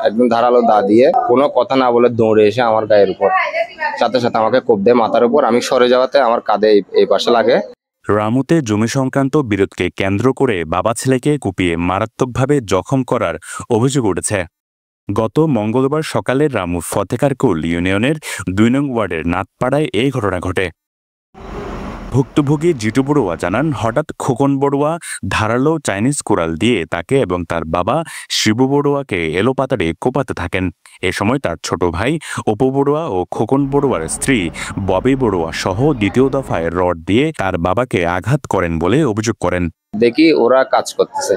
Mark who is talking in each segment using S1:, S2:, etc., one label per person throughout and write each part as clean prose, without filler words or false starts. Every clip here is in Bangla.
S1: একদম ধারালো দা দিয়ে কোনো কথা না বলে দৌড়ে এসে আমার গায়ের উপর সাথে সাথে আমাকে কোপ দেয় মাথার উপর। আমি সরে যাওয়াতে আমার কাঁধে এই পাশে লাগে।
S2: রামুতে জমি সংক্রান্ত বিরোধকে কেন্দ্র করে বাবা ছেলেকে কুপিয়ে মারাত্মকভাবে জখম করার অভিযোগ উঠেছে। গত মঙ্গলবার সকালে রামু ফতেকারকুল ইউনিয়নের ২ নং ওয়ার্ডের নাথপাড়ায় এই ঘটনা ঘটে। ভুক্তভোগী জিটু বড়ুয়া জানান, হঠাৎ খোকন বড়ুয়া ধারালো চাইনিজ কুড়াল দিয়ে তাকে এবং তার বাবা শিবু বড়ুয়াকে এলোপাতাড়ি কোপাতে থাকেন। এ সময় তার ছোট ভাই অপু বড়ুয়া ও খোকন বড়ুয়ার স্ত্রী ববি বড়ুয়া সহ দ্বিতীয় দফায় রড দিয়ে তার বাবাকে আঘাত করেন বলে অভিযোগ করেন।
S1: দেখি ওরা কাজ করতেছে,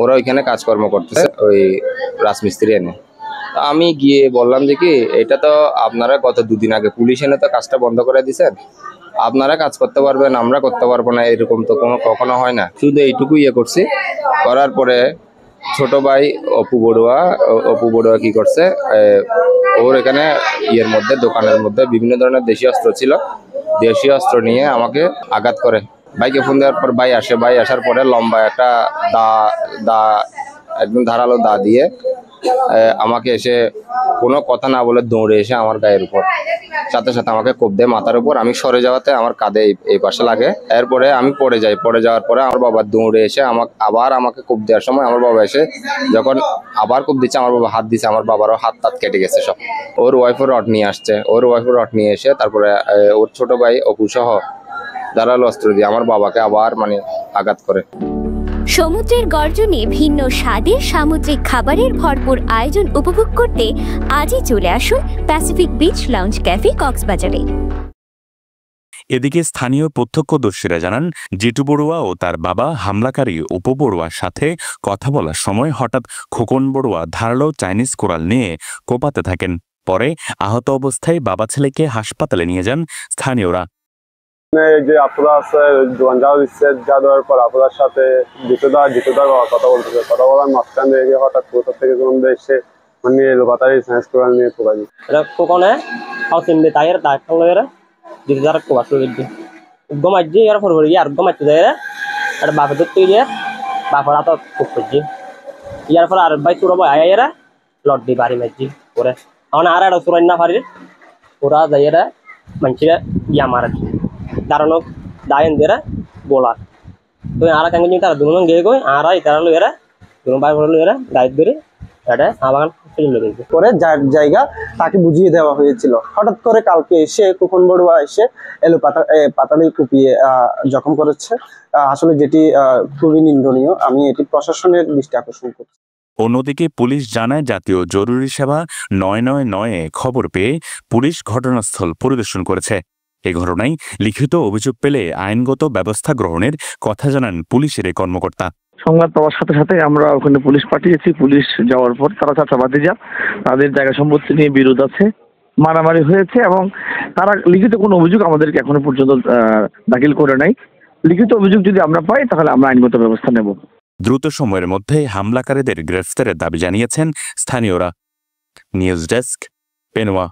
S1: ওরা ওইখানে কাজকর্ম করতেছে, ওই রাজমিস্ত্রি এনে। আমি গিয়ে বললাম যে কি, এটা তো আপনারা গত 2 দিন আগে পুলিশ এনে তো কাজটা বন্ধ করে দিয়েছেন, আপনারা কাজ করতে পারবেন, আমরা করতে পারবো না, এরকম তো কখনো হয় না। শুধু এইটুকু করছি। করার পরে ছোট ভাই অপু বড়ুয়া কি করছে, ওর এখানে মধ্যে দোকানের মধ্যে বিভিন্ন ধরনের দেশীয় অস্ত্র ছিল, দেশীয় অস্ত্র নিয়ে আমাকে আঘাত করে। ভাইকে ফোন দেওয়ার পর ভাই আসার পরে লম্বা একটা দা একদম ধারালো দা দিয়ে আমাকে এসে কোনো কথা না বলে দৌড়ে এসে আমার গায়ের উপর সাথে সাথে আমাকে কোপ দেয় মাথার উপর। আমি সরে যাওয়াতে আমার কাঁধে এই পাশে লাগে। এরপরে আমি পড়ে যাওয়ার পরে আমার বাবা দৌড়ে এসে আমাকে কোপ দেওয়ার সময় আমার বাবা এসে যখন আবার কোপ দিচ্ছে, আমার বাবা হাত দিচ্ছে, আমার বাবারও হাত কেটে গেছে সব। ওর ওয়াইফও রড নিয়ে এসে তারপরে ওর ছোট ভাই অপু সহ ধারালো অস্ত্র দিয়ে আমার বাবাকে আবার আঘাত করে।
S3: সমুদ্রের গর্জনে ভিন্ন স্বাদে সামুদ্রিক খাবারের ভরপুর আয়োজন উপভোগ করতে আজই চলে আসুন প্যাসিফিক বিচ লাউঞ্জ ক্যাফে কক্সবাজারে।
S2: এদিকে স্থানীয় প্রত্যক্ষদর্শীরা জানান, জিটু বড়ুয়া ও তার বাবা হামলাকারী অপু বড়ুয়ার সাথে কথা বলার সময় হঠাৎ খোকন বড়ুয়া ধারালো চাইনিজ কোড়াল নিয়ে কোপাতে থাকেন। পরে আহত অবস্থায় বাবা ছেলেকে হাসপাতালে নিয়ে যান স্থানীয়রা।
S4: যে আপুরা আছে দোকান যাওয়া দিচ্ছে, যা দেওয়ার পর আপুরার সাথে জিতুদার কথা বলতেছে, কথা বলার মাঝখানে হঠাৎ কোথাও থেকে এসে মানে এলোপাতাড়ি সায়েন্স কোরআন নিয়ে কোবাই
S5: এটা কোকনে হাউসিন্দে তাইয়ের দায়িত্ব লয়েরা জিতুদার কোবা শুরু গমাজ্জি এর পর আর গমাইতে যায় এটা বাপে ধরতে গিয়ে বাপর হাত খুব করছি ইয়ার পর আর ভাই চুরো আয়ারা লট দি বাড়ি মাঝি করে এখন আর একটা চুরাই না পারি ওরা যাইয়েরা মানুষেরা ইয়া মারে দাঁড়ানো দায়ন দেরা বলা তো আর কাঙ্গে তারা দুজন গিয়ে গই আর তারা লইরা দুজন ভাই বড় লইরা দায়িত্ব ধরে এটা আমাকে
S6: করে যার জায়গা তাকে বুঝিয়ে দেওয়া হয়েছিল। হঠাৎ করে কালকে এসে খোকন বড়ুয়া এসে পাতালি কুপিয়ে জখম করেছে, আসলে যেটি খুবই নিন্দনীয়। আমি এটি প্রশাসনের দৃষ্টি আকর্ষণ করছি।
S2: অন্যদিকে পুলিশ জানায়, জাতীয় জরুরি সেবা ৯৯৯-এ খবর পেয়ে পুলিশ ঘটনাস্থল পরিদর্শন করেছে। এ ঘটনায় লিখিত অভিযোগ পেলে আইনগত ব্যবস্থা গ্রহণের কথা জানান পুলিশের এই কর্মকর্তা।
S7: সংবাদ পাওয়ার সাথে সাথে আমরা ওখানে পুলিশ পাঠিয়েছি। পুলিশ যাওয়ার পর তারা চাচাবাদী তাদের জায়গা সম্পত্তি নিয়ে বিরোধ আছে, মারামারি হয়েছে এবং তারা লিখিত কোনো অভিযোগ আমাদেরকে এখনো পর্যন্ত দাখিল করে নাই। লিখিত অভিযোগ যদি আমরা পাই তাহলে আমরা আইনগত ব্যবস্থা নেব।
S2: দ্রুত সময়ের মধ্যে হামলাকারীদের গ্রেফতারের দাবি জানিয়েছেন স্থানীয়রা। News desk, Penowa.